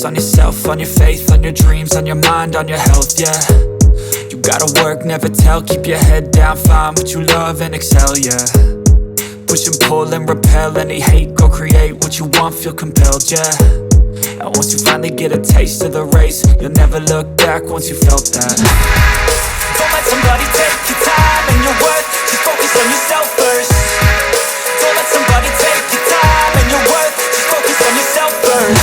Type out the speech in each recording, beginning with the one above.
focus on yourself, on your faith, on your dreams, on your mind, on your health, yeah. You gotta work, never tell, keep your head down, find what you love and excel, yeah. Push and pull and repel any hate, go create what you want, feel compelled, yeah. And once you finally get a taste of the race, you'll never look back once you felt that. Don't let somebody take your time and your worth, just focus on yourself first. Don't let somebody take your time and your worth, just focus on yourself first.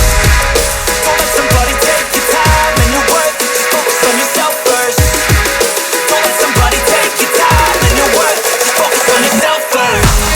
Don't let somebody take your time and your worth, just focus on yourself first. Don't let somebody take your time and your worth, just focus on yourself first.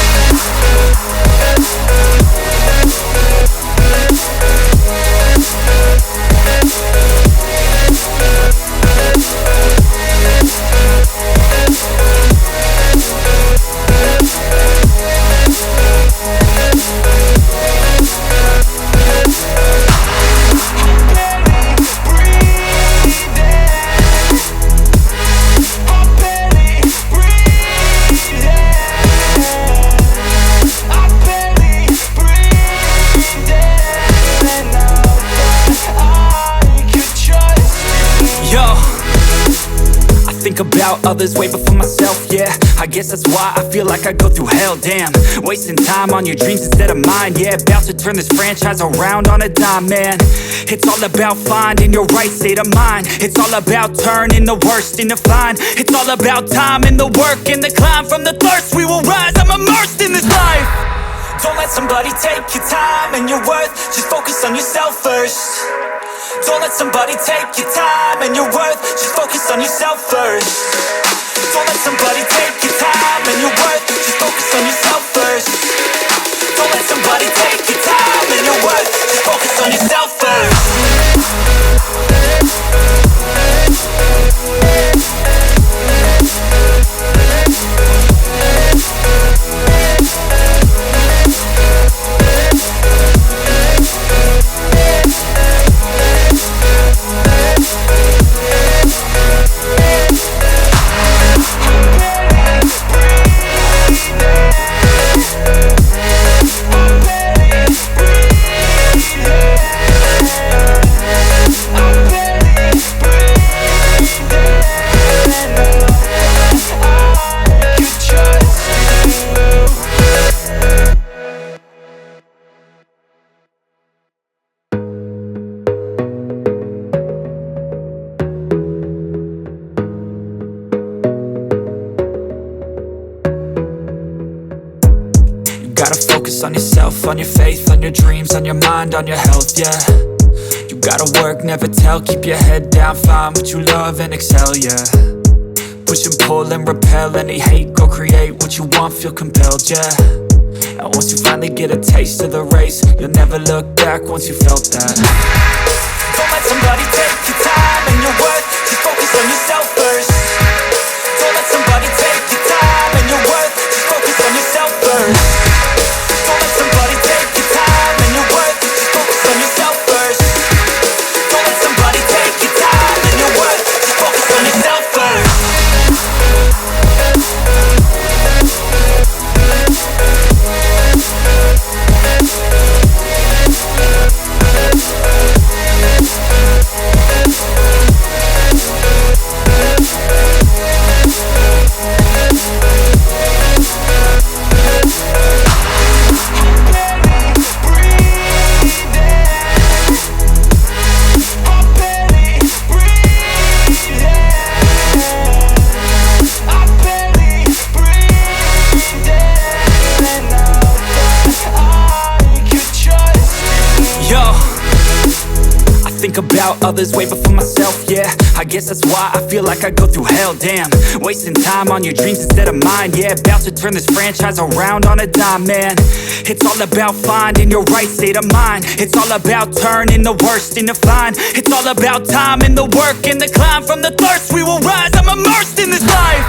Think about others way before myself, yeah. I guess that's why I feel like I go through hell, damn. Wasting time on your dreams instead of mine, yeah. About to turn this franchise around on a dime, man. It's all about finding your right state of mind. It's all about turning the worst into fine. It's all about time and the work and the climb. From the thirst we will rise, I'm immersed in this life. Don't let somebody take your time and your worth, just focus on yourself first. Don't let somebody take your time and your worth, just focus on yourself first. Don't let somebody take your time and your worth, just focus on yourself first. Don't let somebody take your time and your worth, just focus on yourself first. Gotta focus on yourself, on your faith, on your dreams, on your mind, on your health, yeah. You gotta work, never tell, keep your head down, find what you love and excel, yeah. Push and pull and repel any hate, go create what you want, feel compelled, yeah. And once you finally get a taste of the race, you'll never look back once you felt that. Don't let somebody take your time and your worth, just focus on yourself first. Don't let somebody take your time and your worth, just focus on yourself first. Don't let somebody take your time and your worth, just focus on yourself first. Don't let somebody take your time and your worth, just focus on yourself Think about others way before myself, yeah. I guess that's why I feel like I go through hell, damn. Wasting time on your dreams instead of mine, yeah. About to turn this franchise around on a dime, man. It's all about finding your right state of mind. It's all about turning the worst into fine. It's all about time and the work and the climb. From the thirst we will rise, I'm immersed in this life.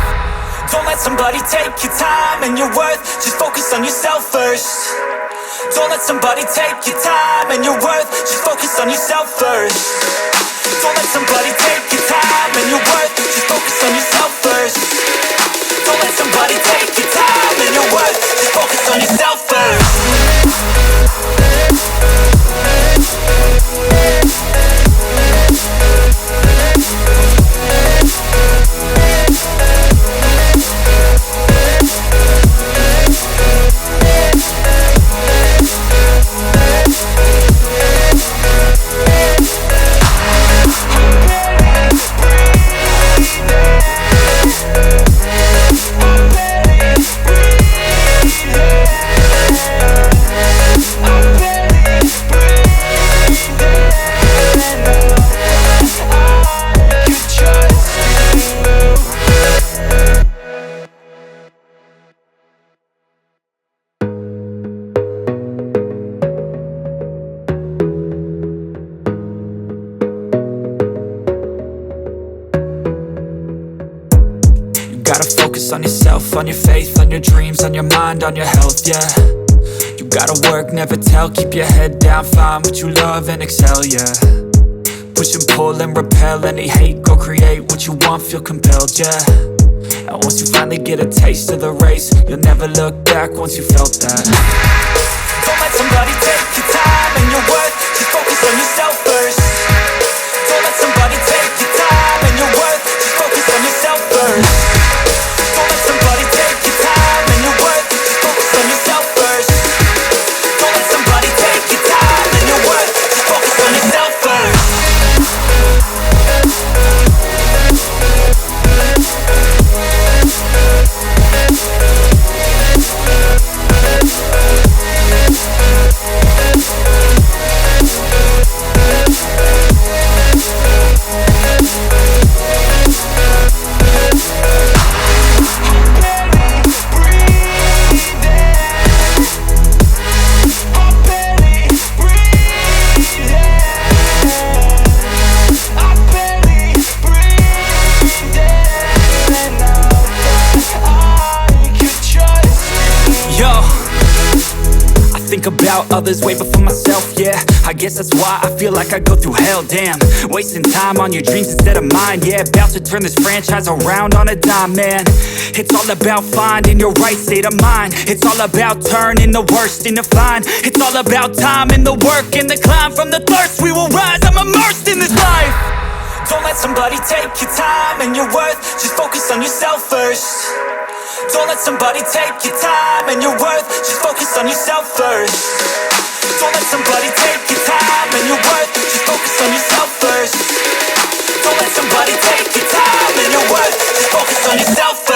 Don't let somebody take your time and your worth, just focus on yourself first. Don't let somebody take your time and your worth, just focus on yourself first. Don't let somebody take your time and your worth, just focus on yourself first. Don't let somebody take your time and your worth, just focus on yourself first. gotta focus on yourself, on your faith, on your dreams, on your mind, on your health, yeah. You gotta work, never tell, keep your head down, find what you love and excel, yeah. Push and pull and repel any hate, go create what you want, feel compelled, yeah. And once you finally get a taste of the race, you'll never look back once you felt that. Don't let somebody take your time and your worth, just focus on yourself first. Don't let somebody take your time and your worth, just focus on yourself first. Don't let somebody take your time and your worth, just focus on yourself first. Don't let somebody take your time and your worth, just focus on yourself first. Think about others way before myself, yeah. I guess that's why I feel like I go through hell, damn. Wasting time on your dreams instead of mine, yeah. About to turn this franchise around on a dime, man. It's all about finding your right state of mind. It's all about turning the worst into fine. It's all about time and the work and the climb. From the thirst we will rise, I'm immersed in this life. Don't let somebody take your time and your worth, just focus on yourself first. Don't let somebody take your time and your worth, just focus on yourself first. Don't let somebody take your time and your worth, just focus on yourself first. Don't let somebody take your time and your worth, just focus on yourself first.